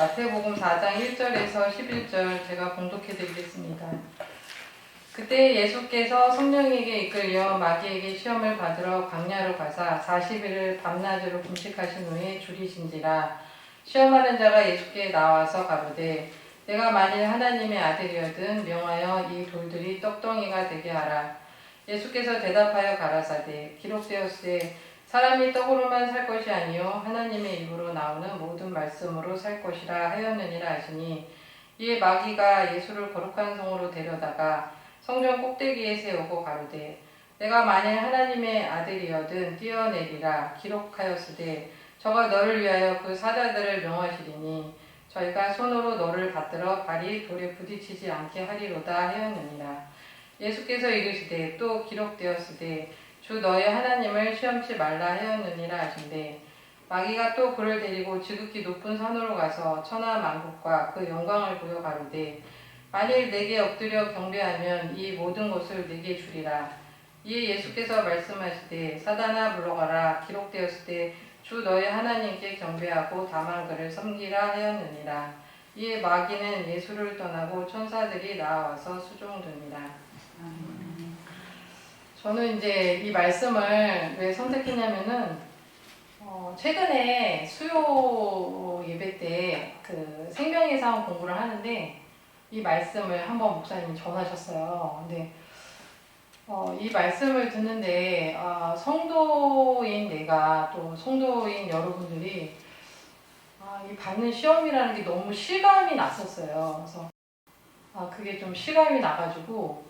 마태복음 4장 1절에서 11절 제가 봉독해 드리겠습니다. 그때 예수께서 성령에게 이끌려 마귀에게 시험을 받으러 광야로 가사 40일을 밤낮으로 금식하신 후에 줄이신지라. 시험하는 자가 예수께 나와서 가로되 내가 만일 하나님의 아들이거든 명하여 이 돌들이 떡덩이가 되게 하라. 예수께서 대답하여 가라사대 기록되었으되 사람이 떡으로만 살 것이 아니요 하나님의 입으로 나오는 모든 말씀으로 살 것이라 하였느니라 하시니, 이에 마귀가 예수를 거룩한 성으로 데려다가 성전 꼭대기에 세우고 가로되 내가 만일 하나님의 아들이거든 뛰어내리라. 기록하였으되 저가 너를 위하여 그 사자들을 명하시리니 저희가 손으로 너를 받들어 발이 돌에 부딪히지 않게 하리로다 하였느니라. 예수께서 이르시되 또 기록되었으되 주 너의 하나님을 시험치 말라 하였느니라 하신대, 마귀가 또 그를 데리고 지극히 높은 산으로 가서 천하 만국과 그 영광을 보여 가로되 만일 내게 엎드려 경배하면 이 모든 것을 내게 주리라. 이에 예수께서 말씀하시되 사단아 물러가라. 기록되었으되 주 너의 하나님께 경배하고 다만 그를 섬기라 하였느니라. 이에 마귀는 예수를 떠나고 천사들이 나와서 수종됩니다. 저는 이제 이 말씀을 왜 선택했냐면은 최근에 수요 예배 때 그 생명의 사원 공부를 하는데 이 말씀을 한번 목사님이 전하셨어요. 근데 이 말씀을 듣는데 성도인 내가 또 성도인 여러분들이 이 받는 시험이라는 게 너무 실감이 났었어요. 그래서 그게 좀 실감이 나가지고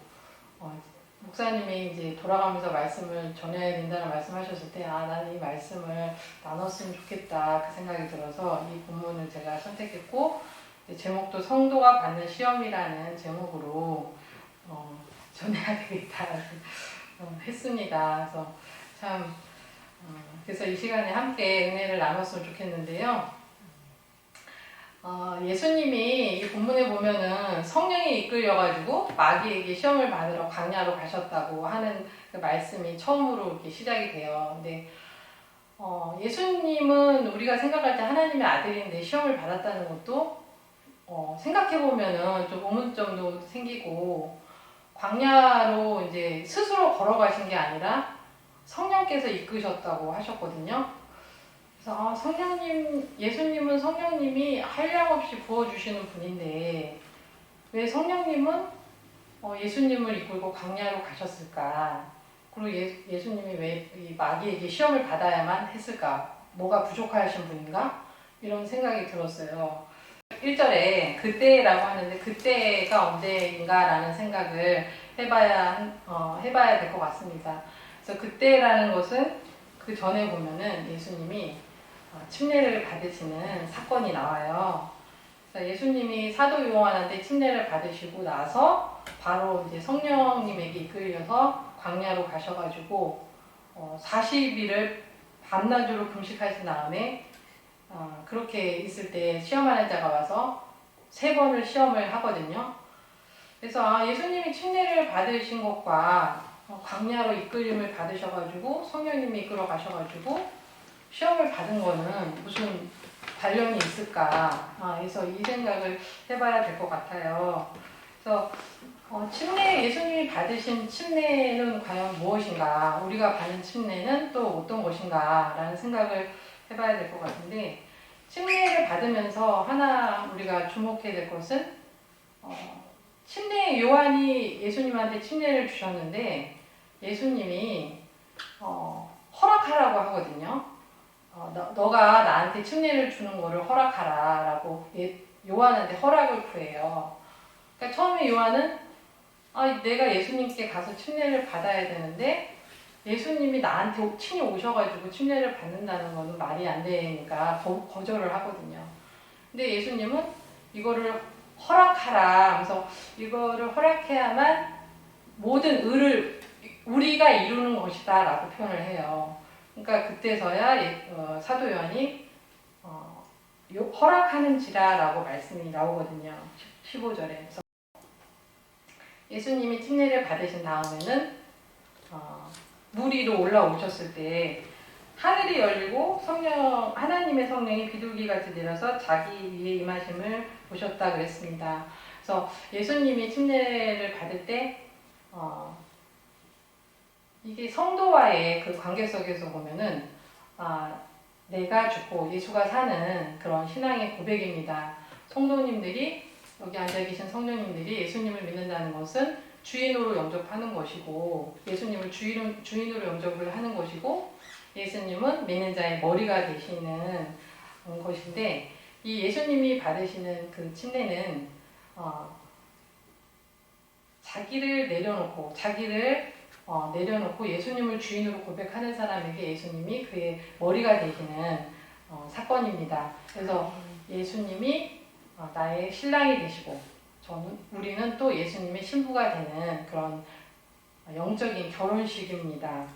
목사님이 이제 돌아가면서 말씀을 전해야 된다는 말씀하셨을 때 나는 이 말씀을 나눴으면 좋겠다 그 생각이 들어서 이 본문을 제가 선택했고, 제목도 성도가 받는 시험이라는 제목으로 전해야 되겠다 했습니다. 그래서 참 그래서 이 시간에 함께 은혜를 나눴으면 좋겠는데요. 예수님이 이 본문에 보면은 성령이 이끌려가지고 마귀에게 시험을 받으러 광야로 가셨다고 하는 그 말씀이 처음으로 이렇게 시작이 돼요. 근데 예수님은 우리가 생각할 때 하나님의 아들인데 시험을 받았다는 것도 생각해보면은 좀 의문점도 생기고, 광야로 이제 스스로 걸어가신 게 아니라 성령께서 이끄셨다고 하셨거든요. 그래서 예수님은 성령님이 한량없이 부어주시는 분인데 왜 성령님은 예수님을 이끌고 광야로 가셨을까? 그리고 예수님이 왜 이 마귀에게 시험을 받아야만 했을까? 뭐가 부족하신 분인가? 이런 생각이 들었어요. 1절에 그때라고 하는데 그때가 언제인가라는 생각을 해봐야 될 것 같습니다. 그래서 그때라는 것은 그 전에 보면은 예수님이 침례를 받으시는 사건이 나와요. 그래서 예수님이 사도 요한한테 침례를 받으시고 나서 바로 이제 성령님에게 이끌려서 광야로 가셔가지고 40일을 밤낮으로 금식하신 다음에 그렇게 있을 때 시험하는 자가 와서 3번을 시험을 하거든요. 그래서 예수님이 침례를 받으신 것과 광야로 이끌림을 받으셔가지고 성령님이 이끌어 가셔가지고 시험을 받은 거는 무슨 관련이 있을까? 그래서 이 생각을 해봐야 될 것 같아요. 그래서 예수님이 받으신 침례는 과연 무엇인가? 우리가 받는 침례는 또 어떤 것인가? 라는 생각을 해봐야 될 것 같은데, 침례를 받으면서 하나 우리가 주목해야 될 것은 요한이 예수님한테 침례를 주셨는데 예수님이 허락하라고 하거든요. 너가 나한테 침례를 주는 거를 허락하라 라고 요한한테 허락을 구해요. 그러니까 처음에 요한은 내가 예수님께 가서 침례를 받아야 되는데 예수님이 나한테 친히 오셔가지고 침례를 받는다는 거는 말이 안 되니까 거절을 하거든요. 근데 예수님은 이거를 허락하라. 그래서 이거를 허락해야만 모든 의를 우리가 이루는 것이다 라고 표현을 해요. 그러니까 그때서야 사도 요한이 허락하는지라 라고 말씀이 나오거든요. 15절에. 예수님이 침례를 받으신 다음에는 물 위로 올라오셨을 때 하늘이 열리고 성령 하나님의 성령이 비둘기같이 내려서 자기 위에 임하심을 보셨다 그랬습니다. 그래서 예수님이 침례를 받을 때 이게 성도와의 그 관계 속에서 보면은 내가 죽고 예수가 사는 그런 신앙의 고백입니다. 성도님들이 여기 앉아 계신 성도님들이 예수님을 믿는다는 것은 주인으로 영접하는 것이고 예수님을 주인으로 영접을 하는 것이고 예수님은 믿는 자의 머리가 되시는 것인데 이 예수님이 받으시는 그 침례는 자기를 내려놓고 예수님을 주인으로 고백하는 사람에게 예수님이 그의 머리가 되시는 사건입니다. 그래서 예수님이 나의 신랑이 되시고 우리는 또 예수님의 신부가 되는 그런 영적인 결혼식입니다.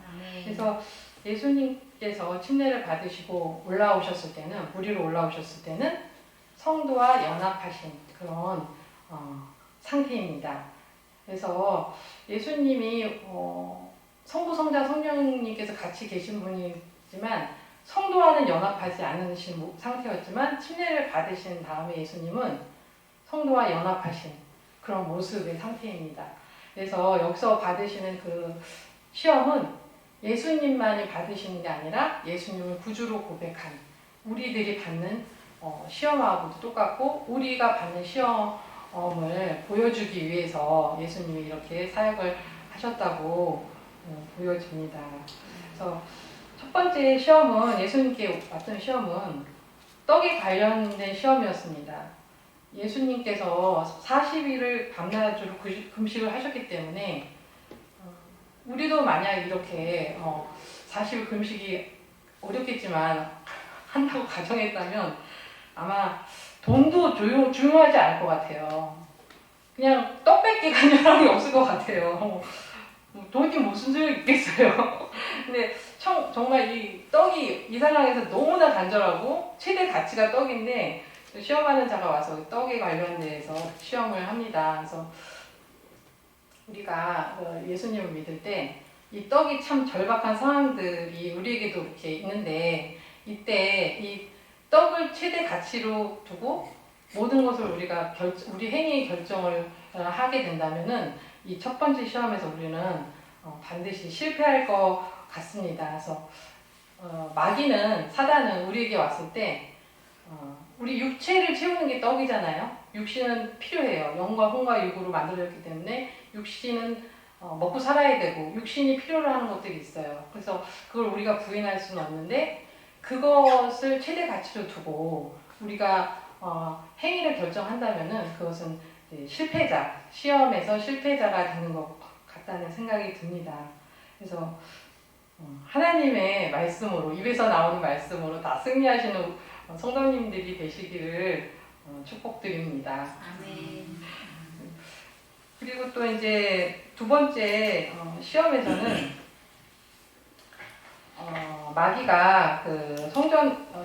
그래서 예수님께서 침례를 받으시고 올라오셨을 때는 물 위로 올라오셨을 때는 성도와 연합하신 그런 상태입니다. 그래서 예수님이 성부, 성자, 성령님께서 같이 계신 분이지만 성도와는 연합하지 않으신 상태였지만 침례를 받으신 다음에 예수님은 성도와 연합하신 그런 모습의 상태입니다. 그래서 여기서 받으시는 그 시험은 예수님만이 받으시는 게 아니라 예수님을 구주로 고백한 우리들이 받는 시험하고도 똑같고 우리가 받는 시험을 보여주기 위해서 예수님이 이렇게 사역을 하셨다고 보여집니다. 그래서 첫 번째 시험은 예수님께 왔던 시험은 떡에 관련된 시험이었습니다. 예수님께서 40일을 밤낮으로 금식을 하셨기 때문에 우리도 만약 이렇게 40일 금식이 어렵겠지만 한다고 가정했다면 아마 돈도 중요하지 않을 것 같아요. 그냥 떡밖에 간 사람이 없을 것 같아요. 돈이 무슨 소용이 있겠어요. 근데 정말 이 떡이 이 상황에서 너무나 간절하고 최대 가치가 떡인데 시험하는 자가 와서 떡에 관련돼서 시험을 합니다. 그래서 우리가 예수님을 믿을 때 이 떡이 참 절박한 상황들이 우리에게도 이렇게 있는데 이때 이 떡을 최대 가치로 두고 모든 것을 우리 행위의 결정을 하게 된다면은 이 첫 번째 시험에서 우리는 반드시 실패할 것 같습니다. 그래서 마귀는 사단은 우리에게 왔을 때 우리 육체를 채우는 게 떡이잖아요. 육신은 필요해요. 영과 혼과 육으로 만들어졌기 때문에 육신은 먹고 살아야 되고 육신이 필요로 하는 것들이 있어요. 그래서 그걸 우리가 부인할 수는 없는데 그것을 최대 가치로 두고 우리가 행위를 결정한다면은 그것은 시험에서 실패자가 되는 것 같다는 생각이 듭니다. 그래서 하나님의 말씀으로 입에서 나오는 말씀으로 다 승리하시는 성도님들이 되시기를 축복드립니다. 아멘. 그리고 또 이제 두 번째 시험에서는 마귀가 그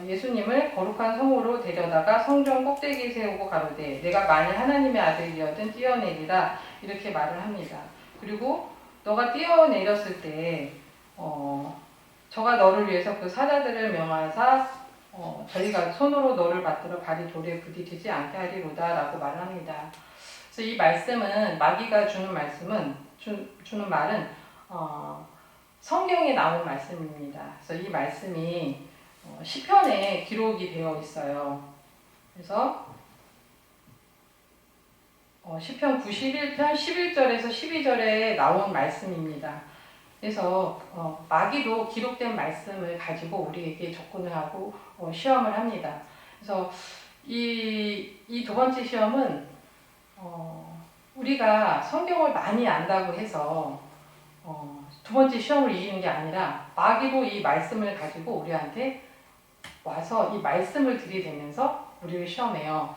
예수님을 거룩한 성으로 데려다가 성전 꼭대기에 세우고 가로되 내가 만일 하나님의 아들이여든 뛰어내리라 이렇게 말을 합니다. 그리고 너가 뛰어내렸을 때 저가 너를 위해서 그 사자들을 명하사 저희가 손으로 너를 받들어 발이 돌에 부딪히지 않게 하리로다 라고 말을 합니다. 그래서 이 말씀은 마귀가 주는 말은 성경에 나온 말씀입니다. 그래서 이 말씀이 시편에 기록이 되어 있어요. 그래서 시편 91편 11절에서 12절에 나온 말씀입니다. 그래서 마귀도 기록된 말씀을 가지고 우리에게 접근을 하고 시험을 합니다. 그래서 이 두 번째 시험은 우리가 성경을 많이 안다고 해서 두 번째 시험을 이기는 게 아니라 마귀도 이 말씀을 가지고 우리한테 와서 이 말씀을 들이대면서 우리를 시험해요.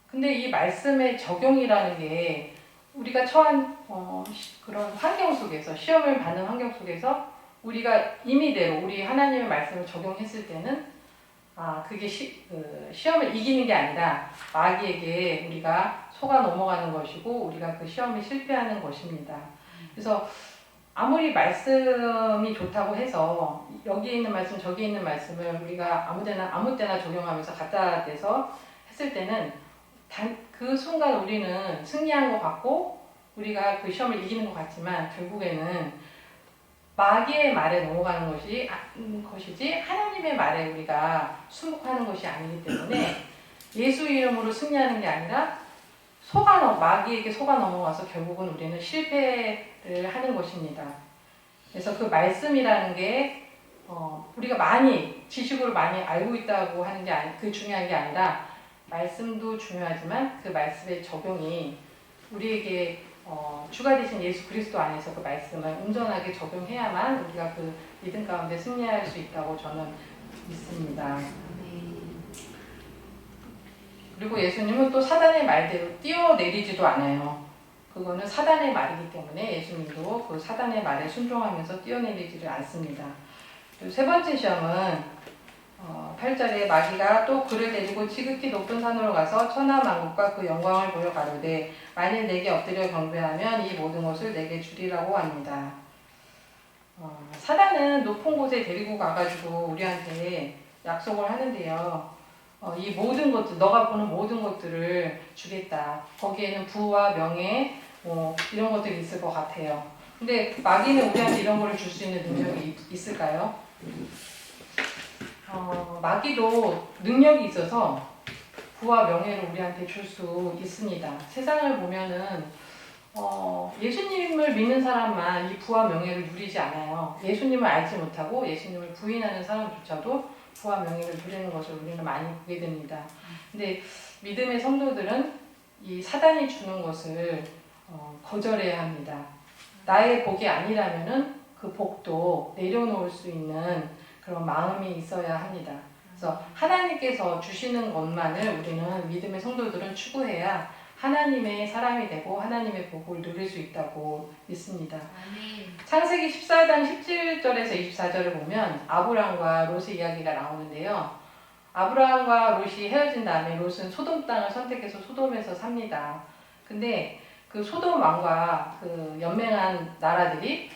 근데 이 말씀의 적용이라는 게 우리가 처한 그런 환경 속에서 시험을 받는 환경 속에서 우리가 임의대로 우리 하나님의 말씀을 적용했을 때는 그게 시험을 이기는 게 아니라 마귀에게 우리가 속아 넘어가는 것이고 우리가 그 시험에 실패하는 것입니다. 그래서 아무리 말씀이 좋다고 해서 여기에 있는 말씀 저기에 있는 말씀을 우리가 아무 때나 적용하면서 갖다 대서 했을 때는 그 순간 우리는 승리한 것 같고 우리가 그 시험을 이기는 것 같지만 결국에는 마귀의 말에 넘어가는 것이지 하나님의 말에 우리가 순복하는 것이 아니기 때문에 예수 이름으로 승리하는 게 아니라 마귀에게 속아 넘어가서 결국은 우리는 실패를 하는 것입니다. 그래서 그 말씀이라는 게 우리가 지식으로 많이 알고 있다고 하는 게 그 중요한 게 아니라 말씀도 중요하지만 그 말씀의 적용이 우리에게 주가 되신 예수 그리스도 안에서 그 말씀을 온전하게 적용해야만 우리가 그 믿음 가운데 승리할 수 있다고 저는 믿습니다. 그리고 예수님은 또 사단의 말대로 뛰어내리지도 않아요. 그거는 사단의 말이기 때문에 예수님도 그 사단의 말에 순종하면서 뛰어내리지를 않습니다. 그리고 세 번째 시험은 8절에 마귀가 또 그를 데리고 지극히 높은 산으로 가서 천하 만국과 그 영광을 보여 가로되 만일 내게 엎드려 경배하면 이 모든 것을 내게 주리라고 합니다. 사단은 높은 곳에 데리고 가가지고 우리한테 약속을 하는데요. 이 모든 것들, 너가 보는 모든 것들을 주겠다. 거기에는 부와 명예, 이런 것들이 있을 것 같아요. 근데 마귀는 우리한테 이런 거를 줄 수 있는 능력이 있을까요? 마귀도 능력이 있어서 부와 명예를 우리한테 줄 수 있습니다. 세상을 보면은 예수님을 믿는 사람만 이 부와 명예를 누리지 않아요. 예수님을 알지 못하고 예수님을 부인하는 사람조차도 부와 명예를 누리는 것을 우리는 많이 보게 됩니다. 근데 믿음의 성도들은 이 사단이 주는 것을 거절해야 합니다. 나의 복이 아니라면은 그 복도 내려놓을 수 있는 그런 마음이 있어야 합니다. 그래서 하나님께서 주시는 것만을 우리는 믿음의 성도들은 추구해야 하나님의 사람이 되고 하나님의 복을 누릴 수 있다고 믿습니다. 창세기 14장 17절에서 24절을 보면 아브람과 롯의 이야기가 나오는데요. 아브람과 롯이 헤어진 다음에 롯은 소돔 땅을 선택해서 소돔에서 삽니다. 근데 그 소돔 왕과 그 연맹한 나라들이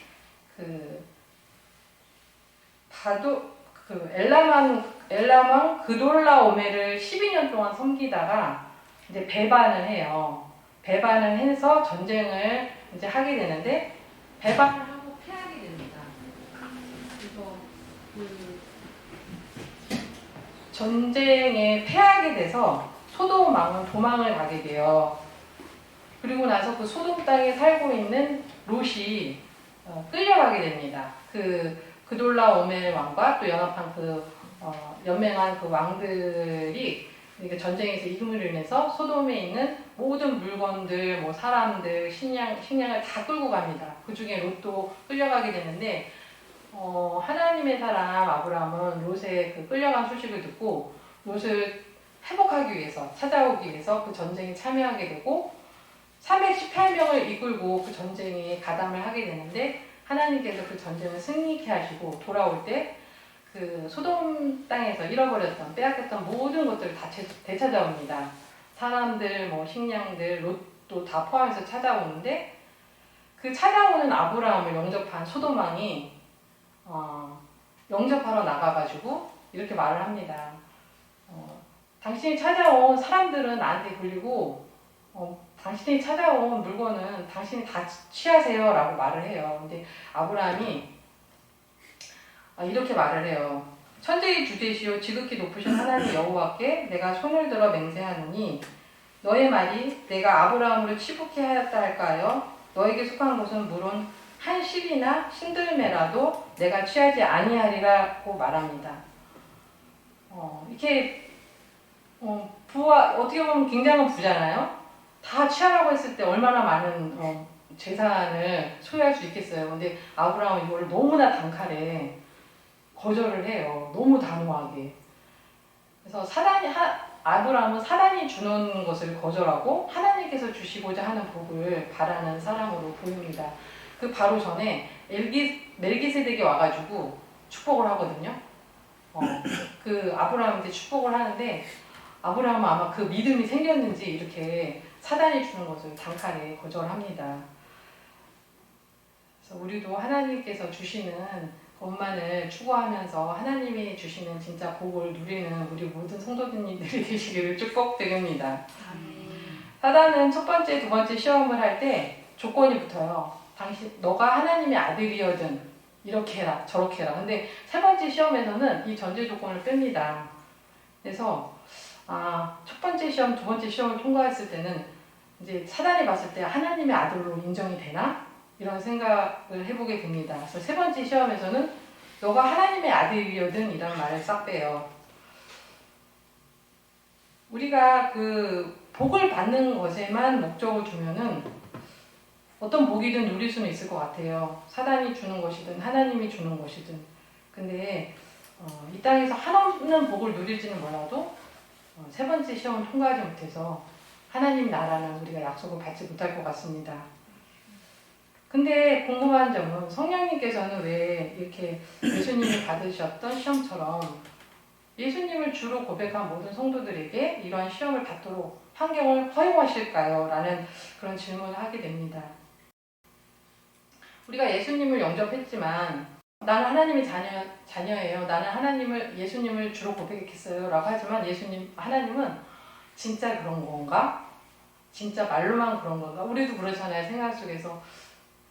엘람왕 그돌라오메를 12년 동안 섬기다가 이제 배반을 해요. 배반을 해서 전쟁을 이제 하게 되는데 배반을 하고 패하게 됩니다. 그래서 그 전쟁에 패하게 돼서 소돔 왕은 도망을 가게 돼요. 그리고 나서 그 소돔 땅에 살고 있는 롯이 끌려가게 됩니다. 그돌라오멜 왕과 또 연합한 연맹한 그 왕들이 전쟁에서 이김으로 인해서 소돔에 있는 모든 물건들, 사람들, 식량을 다 끌고 갑니다. 그 중에 롯도 끌려가게 되는데, 하나님의 사람 아브라함은 롯의 그 끌려간 소식을 듣고 롯을 회복하기 위해서, 찾아오기 위해서 그 전쟁에 참여하게 되고, 318명을 이끌고 그 전쟁에 가담을 하게 되는데, 하나님께서 그 전쟁을 승리케 하시고 돌아올 때 그 소돔 땅에서 잃어버렸던 빼앗겼던 모든 것들을 다 되찾아옵니다. 사람들, 식량들, 롯도 다 포함해서 찾아오는데 그 찾아오는 아브라함을 영접한 소돔 왕이 영접하러 나가가지고 이렇게 말을 합니다. 당신이 찾아온 사람들은 나한테 굴리고 당신이 찾아온 물건은 당신이 다 취하세요 라고 말을 해요. 근데 아브라함이 이렇게 말을 해요. 천지의 주되시오 지극히 높으신 하나님 여호와께 내가 손을 들어 맹세하노니 너의 말이 내가 아브라함으로 치북케 하였다 할까요? 너에게 속한 것은 물론 한 실이나 신들매라도 내가 취하지 아니하리라고 말합니다. 이렇게 부와 어떻게 보면 굉장한 부잖아요. 다 취하라고 했을 때 얼마나 많은 재산을 소유할 수 있겠어요. 근데 아브라함은 이걸 너무나 단칼에 거절을 해요. 너무 단호하게. 그래서 아브라함은 사단이 주는 것을 거절하고 하나님께서 주시고자 하는 복을 바라는 사람으로 보입니다. 그 바로 전에 멜기세덱이 와가지고 축복을 하거든요. 그 아브라함한테 축복을 하는데 아브라함은 아마 그 믿음이 생겼는지 이렇게 사단이 주는 것을 단칼에 거절합니다. 그래서 우리도 하나님께서 주시는 것만을 추구하면서 하나님이 주시는 진짜 복을 누리는 우리 모든 성도님들이 되시기를 축복드립니다. 사단은 첫 번째, 두 번째 시험을 할 때 조건이 붙어요. 너가 하나님의 아들이어든 이렇게 해라, 저렇게 해라. 근데 세 번째 시험에서는 이 전제 조건을 뺍니다. 그래서 첫 번째 시험, 두 번째 시험을 통과했을 때는 이제 사단이 봤을 때 하나님의 아들로 인정이 되나? 이런 생각을 해보게 됩니다. 그래서 세 번째 시험에서는 너가 하나님의 아들이거든 이런 말을 싹 빼요. 우리가 그 복을 받는 것에만 목적을 두면은 어떤 복이든 누릴 수는 있을 것 같아요. 사단이 주는 것이든 하나님이 주는 것이든. 근데 이 땅에서 한없는 복을 누릴지는 몰라도 세 번째 시험을 통과하지 못해서 하나님 나라는 우리가 약속을 받지 못할 것 같습니다. 근데 궁금한 점은 성령님께서는 왜 이렇게 예수님이 받으셨던 시험처럼 예수님을 주로 고백한 모든 성도들에게 이러한 시험을 받도록 환경을 허용하실까요? 라는 그런 질문을 하게 됩니다. 우리가 예수님을 영접했지만 나는 하나님의 자녀예요. 나는 예수님을 주로 고백했어요. 라고 하지만 하나님은 진짜 그런 건가? 진짜 말로만 그런 건가? 우리도 그렇잖아요. 생각 속에서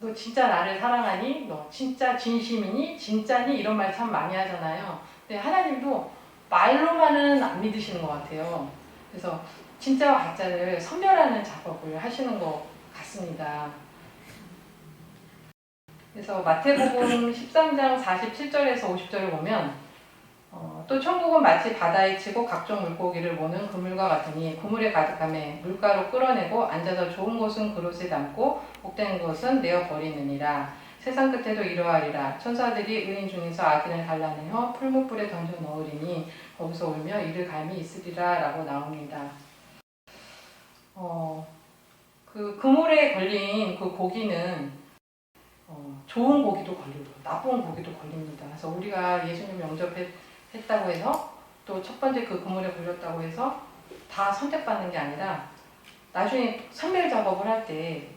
너 진짜 나를 사랑하니? 너 진짜 진심이니? 진짜니? 이런 말 참 많이 하잖아요. 근데 하나님도 말로만은 안 믿으시는 것 같아요. 그래서 진짜와 가짜를 선별하는 작업을 하시는 것 같습니다. 그래서 마태복음 13장 47절에서 50절을 보면 또 천국은 마치 바다에 치고 각종 물고기를 모는 그물과 같으니 그물에 가득하매 물가로 끌어내고 앉아서 좋은 것은 그릇에 담고 복된 것은 내어버리느니라. 세상 끝에도 이러하리라. 천사들이 의인 중에서 악인을 갈라내어 풀무불에 던져 넣으리니 거기서 울며 이를 갈미 있으리라 라고 나옵니다. 그 그물에 걸린 그 고기는 좋은 고기도 걸리고 나쁜 고기도 걸립니다. 그래서 우리가 예수님 영접했다고 해서 또 첫 번째 그 그물에 걸렸다고 해서 다 선택받는 게 아니라 나중에 선별 작업을 할 때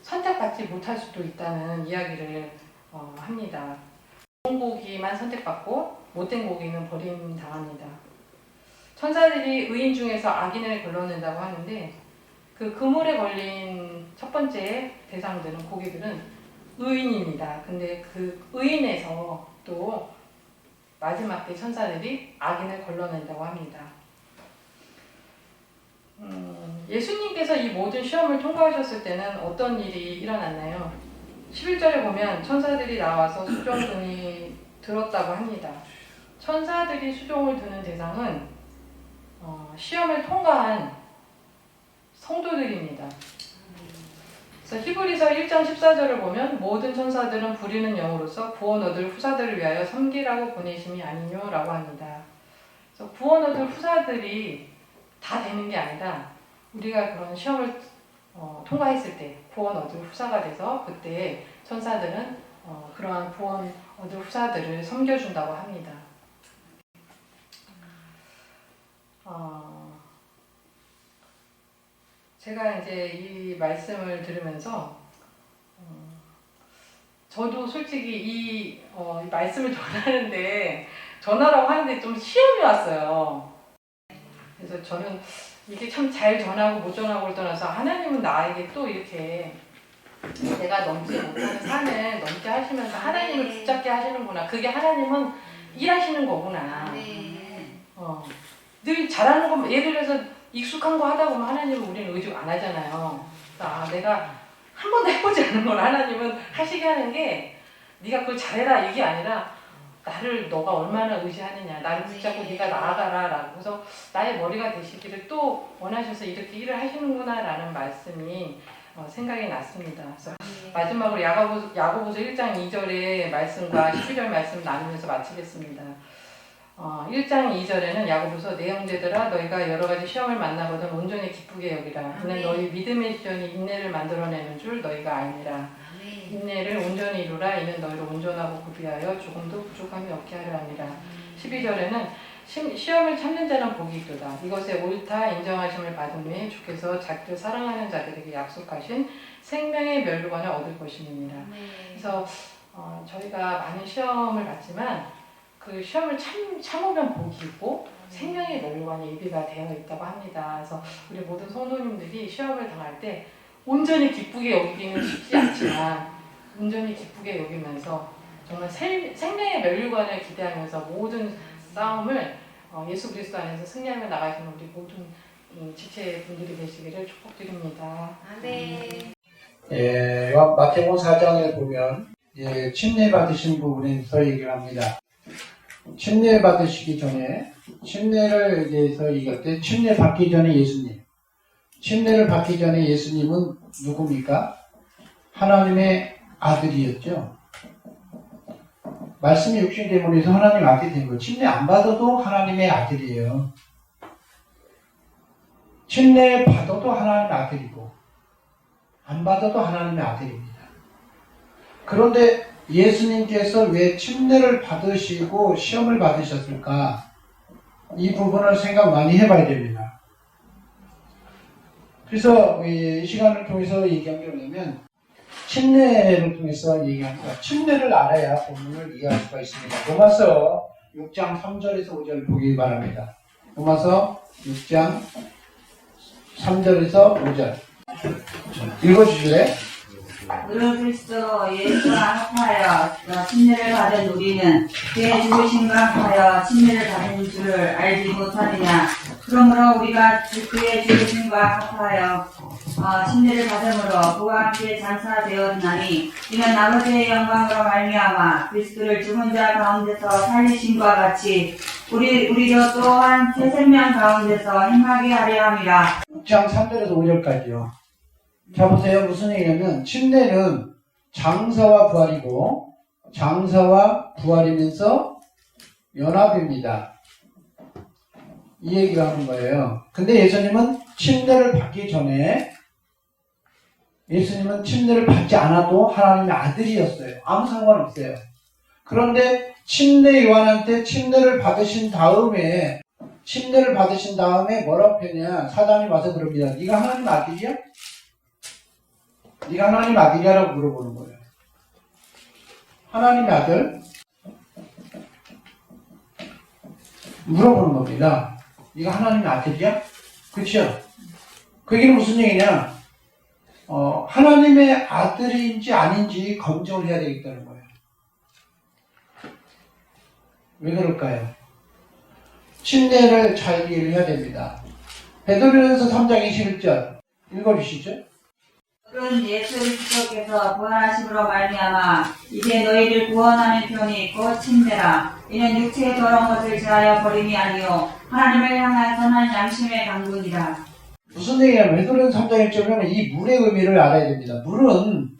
선택받지 못할 수도 있다는 이야기를 합니다. 좋은 고기만 선택받고 못된 고기는 버림당합니다. 천사들이 의인 중에서 악인을 걸러낸다고 하는데 그 그물에 걸린 첫 번째 대상들은 고기들은 의인입니다. 근데 그 의인에서 또 마지막 때 천사들이 악인을 걸러낸다고 합니다. 예수님께서 이 모든 시험을 통과하셨을 때는 어떤 일이 일어났나요? 11절에 보면 천사들이 나와서 수종등이 들었다고 합니다. 천사들이 수종을 드는 대상은 시험을 통과한 성도들입니다. 그래서 히브리서 1장 14절을 보면 모든 천사들은 부리는 영으로서 구원 얻을 후사들을 위하여 섬기라고 보내심이 아니뇨라고 합니다. 그래서 구원 얻을 후사들이 다 되는 게 아니라 우리가 그런 시험을 통과했을 때 구원 얻을 후사가 돼서 그때 천사들은 그러한 구원 얻을 후사들을 섬겨준다고 합니다. 제가 이제 이 말씀을 들으면서 저도 솔직히 이 말씀을 전하라고 하는데 좀 시험이 왔어요. 그래서 저는 이게 참 잘 전하고 못 전하고를 떠나서 하나님은 나에게 또 이렇게 내가 넘지 못하는 산을 넘게 하시면서 하나님을 붙잡게 하시는구나. 그게 하나님은 일하시는 거구나. 늘 잘하는 거 예를 들어서 익숙한 거 하다 보면 하나님은 우리는 의존 안 하잖아요. 내가 한 번도 해보지 않은 걸 하나님은 하시게 하는 게 네가 그걸 잘해라 이게 아니라 너가 얼마나 의지하느냐, 나를 붙잡고 네가 나아가라 라고 해서 나의 머리가 되시기를 또 원하셔서 이렇게 일을 하시는구나 라는 말씀이 생각이 났습니다. 그래서 마지막으로 야고보서 1장 2절의 말씀과 12절 말씀 나누면서 마치겠습니다. 1장 2절에는 야고보서 내 형제들아 너희가 여러 가지 시험을 만나거든 온전히 기쁘게 여기라. 이는 너희 믿음의 시련이 인내를 만들어내는 줄 너희가 알니라. 인내를 온전히 이루라. 이는 너희를 온전하고 구비하여 조금도 부족함이 없게 하려 함이라. 12절에는 시험을 참는 자는 복이 있도다. 이것에 옳다 인정하심을 받은 후에 주께서 자기를 사랑하는 자들에게 약속하신 생명의 면류관을 얻을 것임이니라. 그래서 저희가 많은 시험을 봤지만 그 시험을 참으면 복이 있고 생명의 면류관이 예비가 되어 있다고 합니다. 그래서 우리 모든 성도님들이 시험을 당할 때 온전히 기쁘게 여기기는 쉽지 않지만 온전히 기쁘게 여기면서 정말 생명의 면류관을 기대하면서 모든 싸움을 예수 그리스도 안에서 승리하며 나가시는 우리 모든 지체분들이 되시기를 축복드립니다. 네. 예, 마태복음 4장에 보면 침례 받으신 부분에서 얘기를 합니다. 침례 받으시기 전에 침례를 대해서 얘기할 때 침례 받기 전에 예수님. 침례를 받기 전에 예수님은 누굽니까? 하나님의 아들이었죠. 말씀이 육신되므로 하나님의 아들이 된 거예요. 침례 안 받아도 하나님의 아들이에요. 침례 받아도 하나님의 아들이고 안 받아도 하나님의 아들입니다. 그런데 예수님께서 왜 침례를 받으시고 시험을 받으셨을까? 이 부분을 생각 많이 해봐야 됩니다. 그래서 이 시간을 통해서 얘기한 게 뭐냐면 침례를 통해서 얘기합니다. 침례를 알아야 본문을 이해할 수가 있습니다. 로마서 6장 3절에서 5절 보기 바랍니다. 로마서 6장 3절에서 5절 읽어주실래요? 무릇 그리스도 예수와 합하여 침례를 받은 우리는 그의 죽으심과 합하여 침례를 받은 줄을 알지 못하느냐. 그러므로 우리가 그의 죽으심과 합하여 침례를 받음으로 그와 함께 장사되었나니 이는 아버지의 영광으로 말미암아 그리스도를 죽은 자 가운데서 살리심과 같이 우리도 또한 새 생명 가운데서 행하게 하려 함이라. 6장 3절에서 5절까지요. 자 보세요. 무슨 얘기냐면 침례는 장사와 부활이고 장사와 부활이면서 연합입니다. 이 얘기를 하는 거예요. 근데 예수님은 침례를 받기 전에 예수님은 침례를 받지 않아도 하나님의 아들이었어요. 아무 상관없어요. 그런데 침례 요한한테 침례를 받으신 다음에 뭐라고 했냐? 사단이 와서 그럽니다. 네가 하나님 아들이야? 네가 하나님 아들이야라고 물어보는 거예요. 하나님의 아들? 물어보는 겁니다. 네가 하나님의 아들이야? 그렇죠? 그 얘기는 무슨 얘기냐? 하나님의 아들인지 아닌지 검증을 해야 되겠다는 거예요. 왜 그럴까요? 침례를 잘 이해를 해야 됩니다. 베드로전서 3장 21절 읽어주시죠. 그는 예수 그리스도께서 부활하심으로 말미암아 이제 너희를 구원하는 편이 곧 침례라. 이는 육체의 더러운 것을 제하여 버림이 아니요 하나님을 향한 선한 양심의 강군이라. 무슨 얘기냐면 베드로전서 3장 1절은 이 물의 의미를 알아야 됩니다. 물은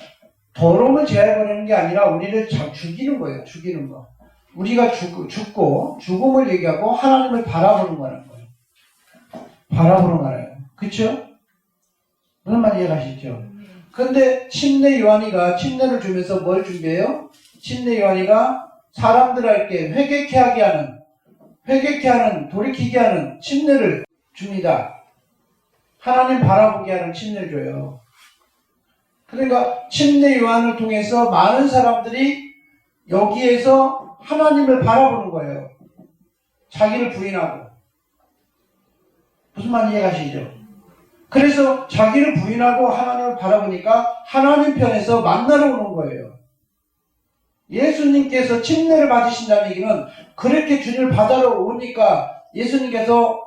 더러움을 제하여버리는 게 아니라 우리를 죽이는 거예요. 죽이는 거. 우리가 죽고 죽음을 얘기하고 하나님을 바라보는 거라는 거예요. 바라보는 거예요. 그렇죠? 무슨 말 이해가시죠? 근데 침례 요한이가 침례를 주면서 뭘 준비해요? 침례 요한이가 사람들에게 회개케 하는 돌이키게 하는 침례를 줍니다. 하나님 바라보게 하는 침례를 줘요. 그러니까 침례 요한을 통해서 많은 사람들이 여기에서 하나님을 바라보는 거예요. 자기를 부인하고. 무슨 말 이해가시죠? 그래서 자기를 부인하고 하나님을 바라보니까 하나님 편에서 만나러 오는 거예요. 예수님께서 침례를 받으신다는 얘기는 그렇게 주님을 받아러 오니까 예수님께서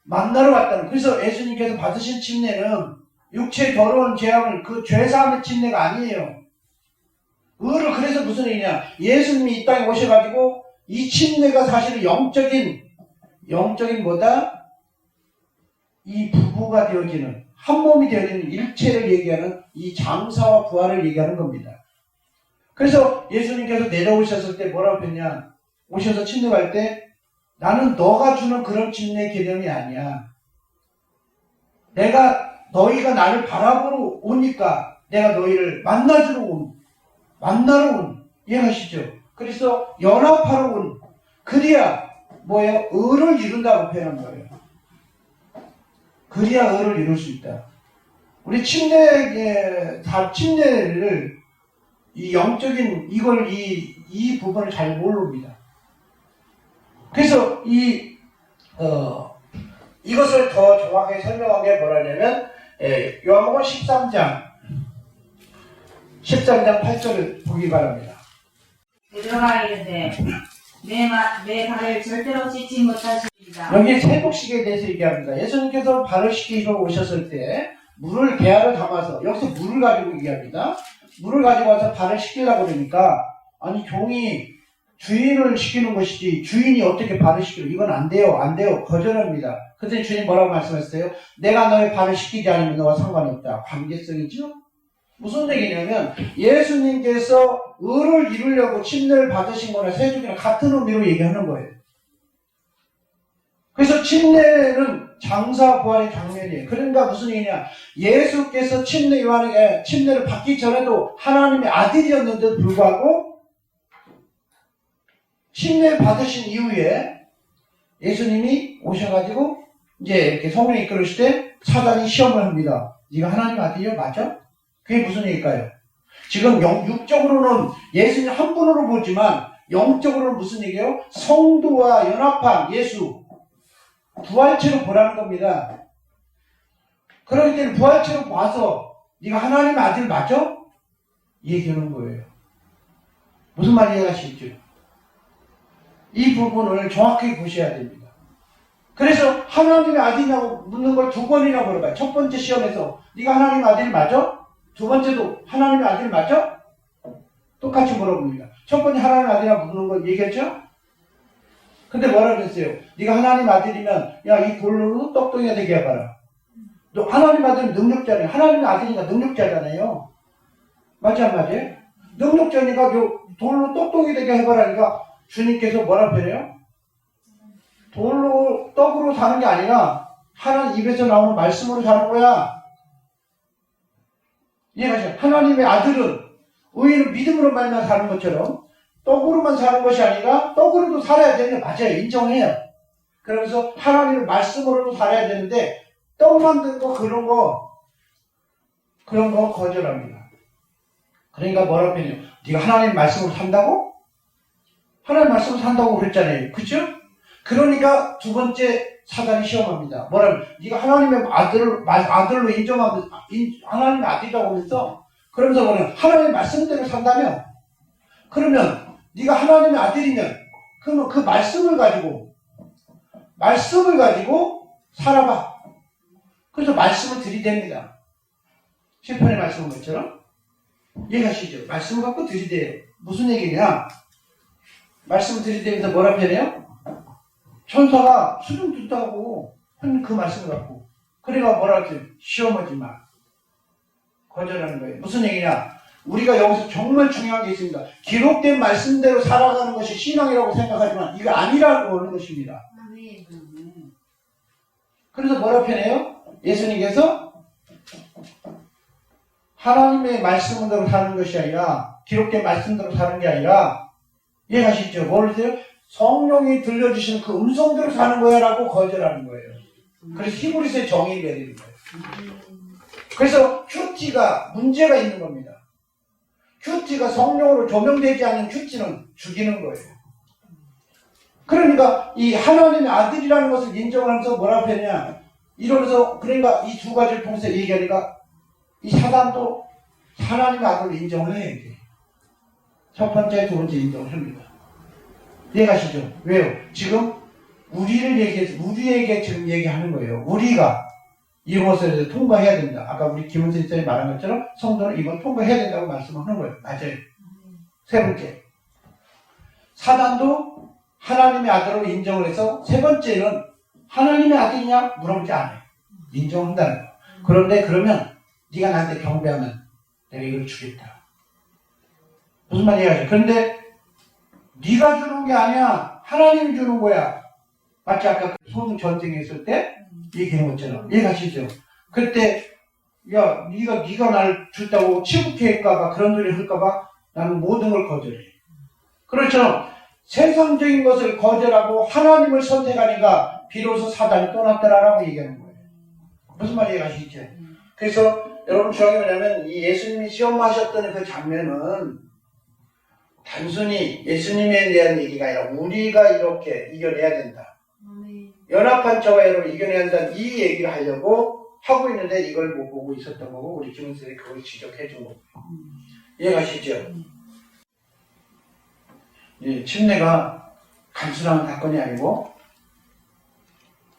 만나러 왔다는. 그래서 예수님께서 받으신 침례는 육체의 더러운 죄악을 그 죄사함의 침례가 아니에요. 의를 그래서 무슨 얘기냐? 예수님이 이 땅에 오셔가지고 이 침례가 사실은 영적인 뭐다? 이 부부가 되어지는 한 몸이 되어지는 일체를 얘기하는 이 장사와 부활을 얘기하는 겁니다. 그래서 예수님께서 내려오셨을 때 뭐라고 했냐? 오셔서 침례할 때 나는 너가 주는 그런 침례 개념이 아니야. 너희가 나를 바라보러 오니까 내가 너희를 만나러 온. 이해하시죠? 그래서 연합하러 온. 그래야 뭐예요? 의를 이룬다고 표현한 거예요. 그래야 의를 이룰 수 있다. 우리 침례를 이 영적인 이 부분을 잘 모릅니다. 그래서 이것을 더 정확하게 설명한 게 뭐라냐면 요한복음 13장 8절을 보기 바랍니다. 베드로가 이르되 내 발을 절대로 씻지 못하시리라. 여기 세복식에 대해서 얘기합니다. 예수님께서 발을 씻기러 오셨을 때 물을 개화를 담아서 여기서 물을 가지고 얘기합니다. 물을 가지고 와서 발을 씻기려고 그러니까 아니 종이 주인을 시키는 것이지 주인이 어떻게 발을 씻기려 이건 안 돼요 거절합니다. 그때 주님 뭐라고 말씀하셨어요? 내가 너의 발을 씻기지 않으면 너와 상관이 없다. 관계성이죠. 무슨 얘기냐면 예수님께서 의를 이루려고 침례를 받으신 거나 세족이나 같은 의미로 얘기하는 거예요. 그래서 침례는 장사 부활의 장면이에요. 그러니까 무슨 얘기냐? 예수께서 요한에게 침례를 받기 전에도 하나님의 아들이었는데도 불구하고 침례를 받으신 이후에 예수님이 오셔가지고 이제 이렇게 성령이 이끌으실 때 사단이 시험을 합니다. 네가 하나님 아들이요? 맞아? 그게 무슨 얘기일까요? 지금 육적으로는 예수님 한 분으로 보지만 영적으로는 무슨 얘기예요? 성도와 연합한 예수 부활체로 보라는 겁니다. 그럴 때는 부활체로 봐서 네가 하나님 아들 맞아? 얘기하는 거예요. 무슨 말인지 이해하시죠? 이 부분을 정확하게 보셔야 됩니다. 그래서 하나님의 아들이냐고 묻는 걸 두 번이나 물어봐요. 첫 번째 시험에서 네가 하나님 아들 맞아? 두 번째도 하나님의 아들 맞아? 똑같이 물어봅니다. 첫 번째 하나님 아들이라고 묻는 걸 얘기했죠? 근데 뭐라 그랬어요? 네가 하나님 아들이면 야 이 돌로 떡덩이가 되게 해봐라. 너 하나님 아들은 능력자네. 하나님의 아들이니까 능력자잖아요. 맞지 안 맞아요? 능력자니까 돌로 떡덩이 되게 해봐라니까 주님께서 뭐라 그래요? 돌로 떡으로 사는 게 아니라 하나님 입에서 나오는 말씀으로 사는 거야. 이해가시죠? 하나님의 아들은 의인은 믿음으로 말만 사는 것처럼 떡으로만 사는 것이 아니라 떡으로도 살아야 되는 게 맞아요. 인정해요. 그러면서 하나님의 말씀으로도 살아야 되는데 떡 만든 거 그런 거 거절합니다. 그러니까 뭐라고 해요? 네가 하나님 말씀으로 산다고? 하나님 말씀으로 산다고 그랬잖아요. 그죠? 그러니까 두 번째 사단이 시험합니다. 뭐라면 네가 하나님의 아들로 인정하면 하나님의 아들이라고 하면서 그러면서 뭐냐면 하나님의 말씀대로 산다면 그러면 네가 하나님의 아들이면 그러면 그 말씀을 가지고 살아봐. 그래서 말씀을 들이댑니다. 시편의 말씀인 것처럼 이해하시죠? 말씀을 갖고 들이대요. 무슨 얘기냐? 말씀을 들이대면서 뭐라 표현해요? 천사가 수중 듣다고 그 말씀을 갖고 그래가 뭐라 그랬어요? 시험하지 마. 거절하는 거예요. 무슨 얘기냐? 우리가 여기서 정말 중요한 게 있습니다. 기록된 말씀대로 살아가는 것이 신앙이라고 생각하지만 이거 아니라고 하는 것입니다. 그래서 뭐라 표현해요? 예수님께서 하나님의 말씀대로 사는 것이 아니라 기록된 말씀대로 사는 게 아니라 이해하시죠? 뭐라세요? 성령이 들려주시는 그 음성대로 사는 거야 라고 거절하는 거예요. 그래서 히브리서의 정의를 내리는 거예요. 그래서 큐티가 문제가 있는 겁니다. 큐티가 성령으로 조명되지 않는 큐티는 죽이는 거예요. 그러니까 이 하나님의 아들이라는 것을 인정하면서 뭐라고 했냐 이러면서 그러니까 이 두 가지를 통해서 얘기하니까 이 사단도 하나님의 아들을 인정을 해야 돼. 첫 번째, 두 번째 인정을 합니다. 이해가시죠? 왜요? 지금 우리에게 지금 얘기하는 거예요. 우리가 이것을 통과해야 된다. 아까 우리 김은선 선생님이 말한 것처럼 성도는 이걸 통과해야 된다고 말씀하는 거예요. 맞아요. 세 번째, 사단도 하나님의 아들로 인정을 해서 세 번째는 하나님의 아들이냐 물어보지 않아요. 인정한다는 거. 그런데 그러면 네가 나한테 경배하면 내가 이걸 주겠다. 무슨 말이야? 그런데 네가 주는 게 아니야. 하나님이 주는 거야. 마치 아까 소등 전쟁했을 때 얘기한 것처럼 이해가시죠? 그때 야 네가 날 줬다고 치부케 할까봐 그런 소리 할까봐 나는 모든 걸 거절해. 그렇죠. 세상적인 것을 거절하고 하나님을 선택하니까 비로소 사단이 떠났더라라고 얘기하는 거예요. 무슨 말인지 아시겠죠? 그래서 여러분 중요한 게 뭐냐면 이 예수님이 시험하셨던 그 장면은 단순히 예수님에 대한 얘기가 아니라 우리가 이렇게 이겨내야 된다. 연합한 저와 여러분 이겨내야 한다는 이 얘기를 하려고 하고 있는데 이걸 못 보고 있었던 거고 우리 김은슬이 그걸 지적해 준 거고. 이해가시죠? 이 침례가 단순한 사건이 아니고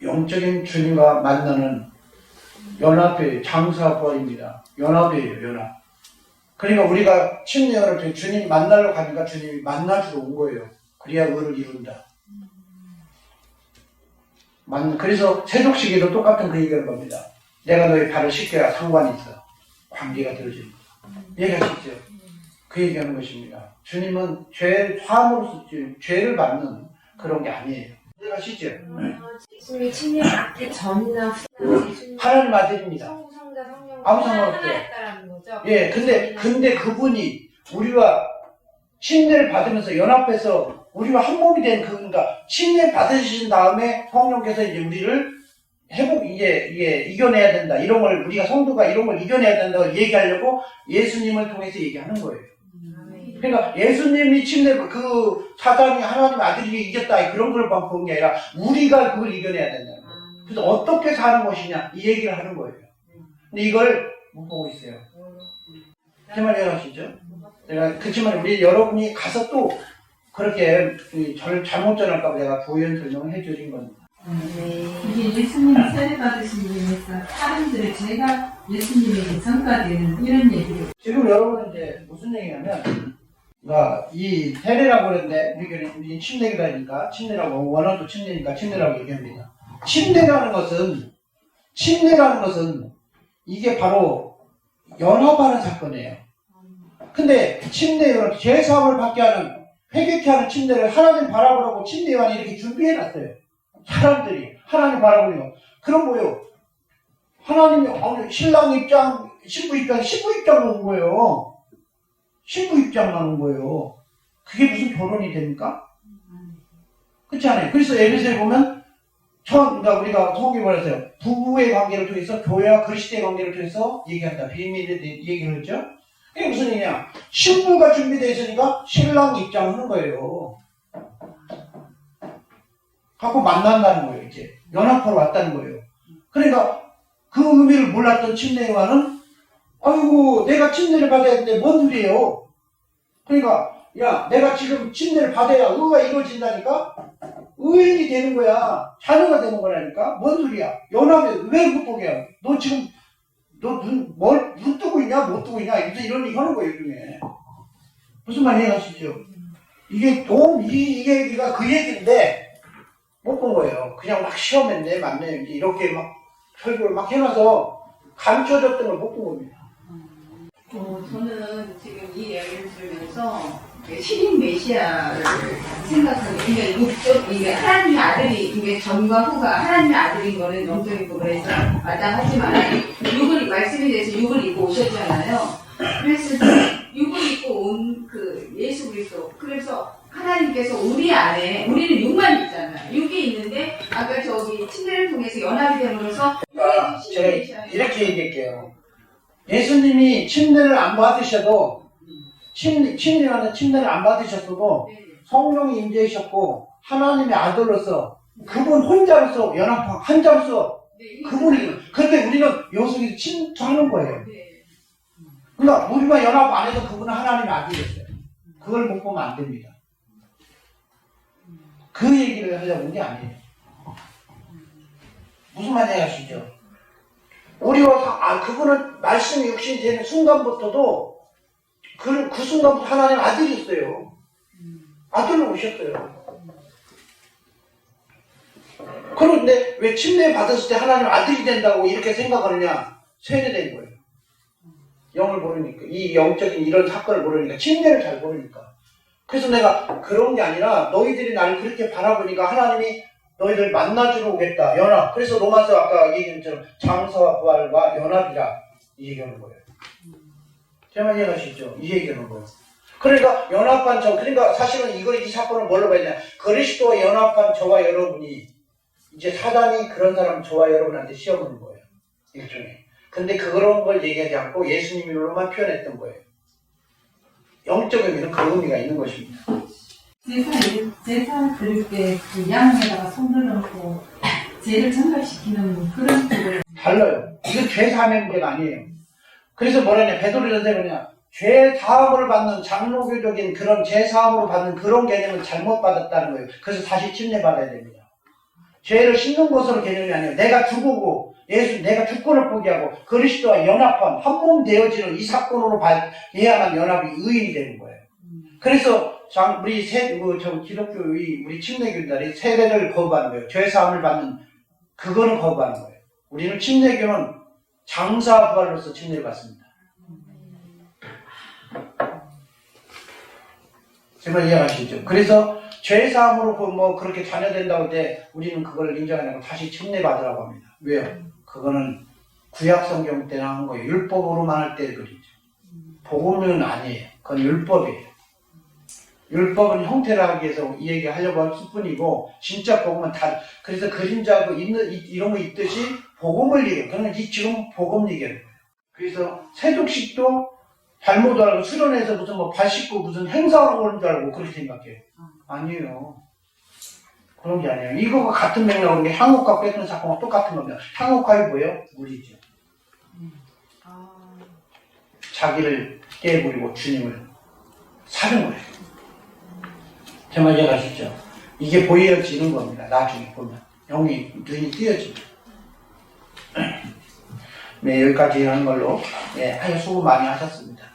영적인 주님과 만나는 연합의 장사부입니다. 연합이에요, 연합. 그러니까 우리가 침례를 통해 주님 만나러 가니까 주님이 만나주러 온 거예요. 그래야 의를 이룬다. 그래서 세족식에도 똑같은 그 얘기를 겁니다. 내가 너의 발을 씻겨야 상관이 있어. 관계가 되어지는 거. 이해가시죠? 그 얘기하는 것입니다. 주님은 사함으로써 죄를 받는 그런 게 아니에요. 이해가시죠? 예수님이 침례 받기 전이나 후나 하나님 아들입니다. 성자 성령 아무 상관없어요. 하나였다라는 거죠. 예, 근데 그분이 우리와 침례를 받으면서 연합해서 우리와 한 몸이 된 그분과 침례 받으신 다음에 성령께서 이제 우리를 이게 이겨내야 된다. 이런 걸 우리가 성도가 이런 걸 이겨내야 된다고 얘기하려고 예수님을 통해서 얘기하는 거예요. 그러니까 예수님이 그 사단이 하나님 아들이 이겼다 그런 걸 본 게 아니라 우리가 그걸 이겨내야 된다는 거예요. 그래서 어떻게 사는 것이냐 이 얘기를 하는 거예요. 근데 이걸 못 보고 있어요. 제 말 이해하시죠? 내가 그렇지만 우리 여러분이 가서 또 그렇게 저를 잘못 전할까 봐 내가 부연 설명을 해드린 겁니다. 이게 예수님이 세례 받으신 분에서 사람들의 죄가 예수님에게 전가되는 이런 얘기를. 지금 여러분은 이제 무슨 얘기냐면, 그러니까 이 세례라고 그러는데 우리 침례기다니까 침례라고 원어도 침례니까 침례라고 얘기합니다. 침례라는 것은 이게 바로 연합하는 사건이에요. 근데 침례요는 제사함을 받게 하는 회개케 하는 침례를 하나님 바라보라고 침례요한이 이렇게 준비해놨어요. 사람들이 하나님 바라보는 거. 그럼 뭐요? 하나님이 신랑 입장, 신부 입장 온 거예요. 신부 입장만 온 거예요. 그게 무슨 결혼이 됩니까? 그렇지 않아요. 그래서 에베소에 보면 그러니까 우리가 성경에 말했어요. 부부의 관계를 통해서 교회와 그리스도의 관계를 통해서 얘기한다. 비밀에 얘기를 했죠. 이게 무슨 얘기냐? 신부가 준비되어 있으니까 신랑 입장하는 거예요. 갖고 만난다는 거예요. 이제 연합하러 왔다는 거예요. 그러니까 그 의미를 몰랐던 침례요한은 아이고 내가 침례를 받아야 되는데 뭔 소리예요? 그러니까 야 내가 지금 침례를 받아야 의가 이루어진다니까? 의인이 되는 거야. 자녀가 되는 거라니까? 뭔 소리야? 연합에 왜 못 보게 해? 너 지금 눈 뜨고 있냐? 못 뜨고 있냐? 이런 얘기 하는 거예요, 요즘에. 무슨 말 이해하시죠? 이게 이게 얘기가 그 얘기인데 못 본 거예요. 그냥 막 시험했네, 맞네. 이렇게 막 설교를 막 해놔서 감춰졌던 걸 못 본 겁니다. 저는 지금 이 이야기를 들으면서 신인 메시아를 생각하는 이게 하나님의 아들이 이게 전과 후가 하나님의 아들인 거는 영적인 부분에서 마땅하지만 육을 말씀에 대해서 육을 입고 오셨잖아요. 그래서 육을 입고 온 그 예수 그리스도 그래서 하나님께서 우리 안에 우리는 육만 있잖아요. 육이 있는데 아까 저기 침례를 통해서 연합이 됨으로써 그러니까 제가 이렇게 얘기할게요. 예수님이 침례를 안 받으셔도 침례를 안 받으셨어도 성령이 임재하셨고 하나님의 아들로서 그분 혼자로서 한 자로서 그분이 그런데 우리는 여기서 침투하는 거예요. 그러니까 우리가 연합 안 해도 그분은 하나님의 아들이었어요. 그걸 못 보면 안 됩니다. 그 얘기를 하려고 온 게 아니에요. 무슨 말인지 아시죠? 우리와 그분은 말씀이 육신이 되는 순간부터도 그 순간부터 하나님 아들이었어요. 아들로 오셨어요. 그런데 왜 침례 받았을 때 하나님 아들이 된다고 이렇게 생각하느냐? 세뇌된 거예요. 영을 모르니까. 이 영적인 이런 사건을 모르니까. 침례를 잘 모르니까. 그래서 내가 그런 게 아니라 너희들이 나를 그렇게 바라보니까 하나님이 너희들 만나주러 오겠다. 연합. 그래서 로마서 아까 얘기한 것처럼 장사와 부활과 연합이라 이 얘기하는 거예요. 제 말 이해가시죠? 이 얘기하는 거예요. 그러니까 연합한 그러니까 사실은 이 사건을 뭘로 봐야 되냐. 그리스도와 연합한 저와 여러분이, 이제 사단이 그런 사람 저와 여러분한테 씌워보는 거예요. 일종의. 근데 그런 걸 얘기하지 않고 예수님으로만 표현했던 거예요. 영적 의미는 그 의미가 있는 것입니다. 제사 드릴 때 그 양에다가 손을 얹고 죄를 전갈시키는 그런 쪽을 달라요. 이건 죄 사함의 문제가 아니에요. 그래서 뭐라냐, 베드로 전서에 뭐냐, 죄 사함을 받는 장로교적인 그런 죄 사함으로 받는 그런 개념을 잘못 받았다는 거예요. 그래서 다시 침례받아야 됩니다. 죄를 씻는 것으로 개념이 아니에요. 내가 죽고 내가 주권을 포기하고 그리스도와 연합한 한 몸 되어지는 이 사건으로 봐야만 연합이 의인이 되는 거예요. 그래서 우리 기독교 우리 침례교인들이 세례를 거부하는 거예요. 죄 사함을 받는 그거는 거부하는 거예요. 우리는 침례교는 장사 부활로서 침례를 받습니다. 정말 이해하시죠? 그래서 죄 사함으로 그렇게 자녀된다고 할 때 우리는 그걸 인정 안 하고 다시 침례 받으라고 합니다. 왜요? 그거는 구약 성경 때나 한 거예요. 율법으로만 할 때 그리죠. 복음은 아니에요. 그건 율법이에요. 율법은 형태를 하기 위해서 이 얘기 하려고 할 뿐이고, 진짜 복음은 그래서 그림자도 이런 거 있듯이 복음을 얘기해요. 그러면 지금 복음 얘기하는 거예요. 그래서 세족식도 잘못 알고 수련해서 무슨 발 씻고 무슨 행사하고 그런 줄 알고 그렇게 생각해요. 아니에요. 그런 게 아니에요. 이거가 같은 맥락으로 향옥화 뺏는 사건과 똑같은 겁니다. 향옥화이 뭐예요? 물이죠. 자기를 깨버리고 주님을 사는 거예요. 정말 이해가시죠? 이게 보여지는 겁니다. 나중에 보면. 눈이 띄어집니다. 네, 여기까지 하는 걸로. 네, 수고 많이 하셨습니다.